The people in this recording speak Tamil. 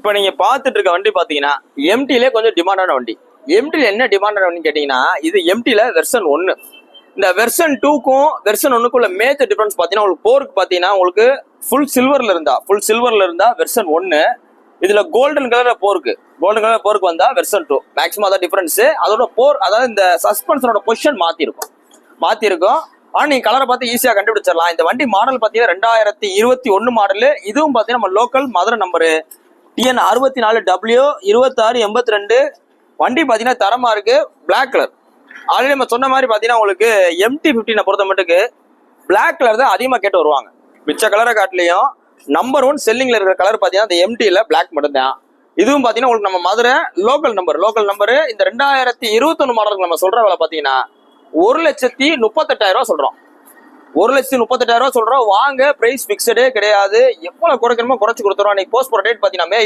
இப்போ நீங்க பார்த்துட்டு இருக்க வண்டி பாத்தீங்கன்னா எம்டிலே கொஞ்சம் டிமாண்டான வண்டி. எம்டில என்ன டிமாண்டான வண்டின்னு கேட்டீங்கன்னா, இது எம்டில வெர்ஷன் 1. இந்த வெர்ஷன் 2க்கும் வெர்ஷன் 1க்கும் உள்ள மேஜர் டிஃபரன்ஸ் பாத்தீங்கன்னா, உங்களுக்கு போருக்கு பாத்தீங்கன்னா உங்களுக்கு ஃபுல் சில்வர்ல இருந்தா வெர்ஷன் 1. இதுல கோல்டன் கலர்ல போருக்கு வந்தா வெர்ஷன் 2. மேக்ஸிமம் அதான் டிஃபரன்ஸ். அதோட அதாவது இந்த சஸ்பென்ஷனோட பொசிஷன் மாத்திருக்கும். ஆனா நீங்க கலரை பார்த்து ஈஸியா கண்டுபிடிச்சிடலாம். இந்த வண்டி மாடல் பாத்தீங்கன்னா 2021 மாடல். இதுவும் பாத்தீங்கன்னா நம்ம local Madurai number TN 64W 2682. வண்டி பாத்தீங்கன்னா தரமா இருக்கு, பிளாக் கலர். ஆல்ரெடி நம்ம சொன்ன மாதிரி பாத்தீங்கன்னா உங்களுக்கு MT-15 பொறுத்த மட்டுக்கு பிளாக் கலர் தான் அதிகமா கேட்டு வருவாங்க. மிச்ச கலரை காட்டிலையும் நம்பர் 1 செல்லிங்ல இருக்கிற கலர் பாத்தீங்கன்னா இந்த MT-ல பிளாக் மட்டும் தான். இதுவும் பாத்தீங்கன்னா உங்களுக்கு நம்ம மதுரை லோக்கல் நம்பரு. இந்த 2021 மாடலுக்கு நம்ம சொல்ற வேலை பாத்தீங்கன்னா 1,38,000 சொல்றோம். 1,38,000 சொல்றோம். வாங்க, பிரைஸ் பிக்சடே கிடையாது. எவ்வளவு குறைக்கணுமோ குறைச்சு கொடுத்துறோம். இன்னைக்கு போஸ்ட் போற டேட் பாத்தீங்கன்னா May